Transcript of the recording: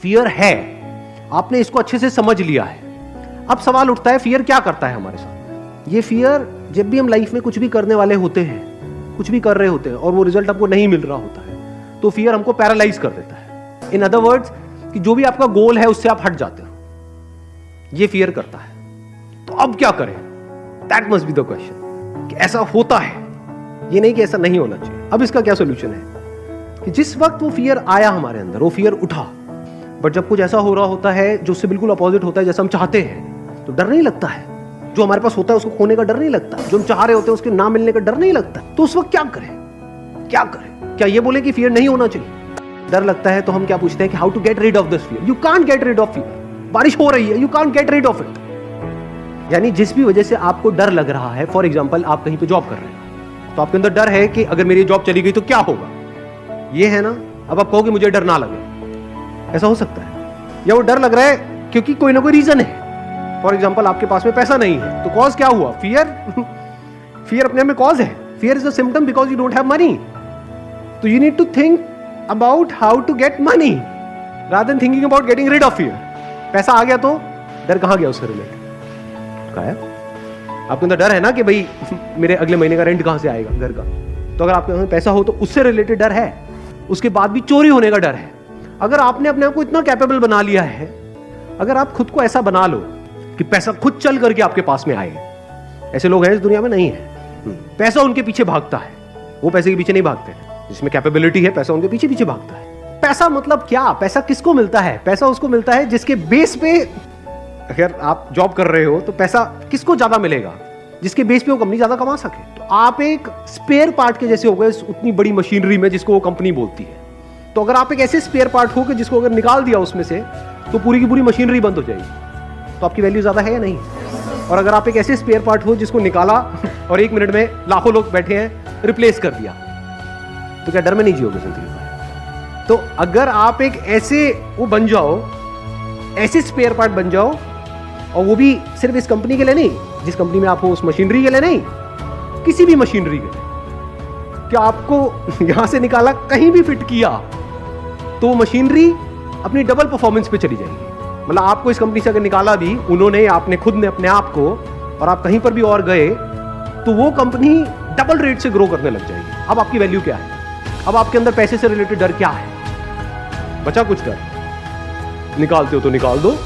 Fear है, आपने इसको अच्छे से समझ लिया है। अब सवाल उठता है फियर क्या करता है हमारे साथ। ये फियर जब भी हम लाइफ में कुछ भी करने वाले होते हैं, कुछ भी कर रहे होते हैं और वो रिजल्ट हमको नहीं मिल रहा होता है, तो फियर हमको पैरालाइज कर देता है। इन अदर वर्ड्स कि जो भी आपका गोल है उससे आप हट जाते हो, ये फियर करता है। तो अब क्या करें? That must be the question कि ऐसा होता है, ये नहीं कि ऐसा नहीं होना चाहिए। अब इसका क्या सोल्यूशन है कि जिस वक्त वो फियर आया हमारे अंदर, वो फियर उठा, बट जब कुछ ऐसा हो रहा होता है जो उससे बिल्कुल अपोजिट होता है जैसा हम चाहते हैं, तो डर नहीं लगता है। जो हमारे पास होता है उसको खोने का डर नहीं लगता, जो हम चाह रहे होते हैं उसके ना मिलने का डर नहीं लगता। तो उस वक्त क्या करें? क्या करें? क्या ये बोले कि फियर नहीं होना चाहिए? डर लगता है तो हम क्या पूछते हैं कि how to get rid of this fear. You can't get rid of fear. बारिश हो रही है, you can't get rid of it. यानी जिस भी वजह से आपको डर लग रहा है, फॉर एग्जाम्पल आप कहीं पे जॉब कर रहे हैं, तो आपके अंदर डर है कि अगर मेरी जॉब चली गई तो क्या होगा, ये है ना। अब आप कहो कि मुझे डर ना लगे, ऐसा हो सकता है। या वो डर लग रहा है क्योंकि कोई ना कोई रीजन है। फॉर एग्जाम्पल आपके पास में पैसा नहीं है, तो कॉज क्या हुआ? फियर। फियर अपने आप में कॉज है। Fear is the symptom because you don't have money. तो you need to think about how to get money rather than thinking about getting rid of fear. पैसा आ गया तो डर कहां गया उससे रिलेटेड? आपके अंदर डर है ना कि भाई मेरे अगले महीने का रेंट कहां से आएगा घर का। तो अगर आपके पास पैसा हो तो उससे रिलेटेड डर है। उसके बाद भी चोरी होने का डर है। अगर आपने अपने आप को इतना कैपेबल बना लिया है, अगर आप खुद को ऐसा बना लो कि पैसा खुद चल करके आपके पास में आए, ऐसे लोग हैं इस दुनिया में? नहीं है। पैसा उनके पीछे भागता है, वो पैसे के पीछे नहीं भागते। जिसमें कैपेबिलिटी है, पैसा उनके पीछे पीछे भागता है। पैसा मतलब क्या? पैसा किसको मिलता है? पैसा उसको मिलता है जिसके बेस पे, अगर आप जॉब कर रहे हो तो पैसा किसको ज्यादा मिलेगा? जिसके बेस पे वो कंपनी ज्यादा कमा सके। तो आप एक स्पेयर पार्ट के जैसे हो गए उतनी बड़ी मशीनरी में जिसको वो कंपनी बोलती है। तो अगर आप एक ऐसे स्पेयर पार्ट हो कि जिसको अगर निकाल दिया उसमें से तो पूरी की पूरी मशीनरी बंद हो जाएगी, तो आपकी वैल्यू ज्यादा है या नहीं? और अगर आप एक ऐसे स्पेयर पार्ट हो जिसको निकाला और 1 मिनट में लाखों लोग बैठे हैं, रिप्लेस कर दिया, तो क्या डर में नहीं जियोगे जिंदगी में? तो अगर आप एक ऐसे वो बन जाओ, ऐसे स्पेयर पार्ट बन जाओ, और वो भी सिर्फ इस कंपनी के लिए नहीं, जिस कंपनी में आप हो उस मशीनरी के लिए नहीं, किसी भी मशीनरी के लिए, कि आपको यहां से निकाला, कहीं भी फिट किया, तो वो मशीनरी अपनी डबल परफॉर्मेंस पे चली जाएगी। मतलब आपको इस कंपनी से अगर निकाला भी उन्होंने, आपने खुद ने अपने आप को, और आप कहीं पर भी और गए, तो वो कंपनी डबल रेट से ग्रो करने लग जाएगी। अब आपकी वैल्यू क्या है? अब आपके अंदर पैसे से रिलेटेड डर क्या है? बचा कुछ डर? निकालते हो तो निकाल दो,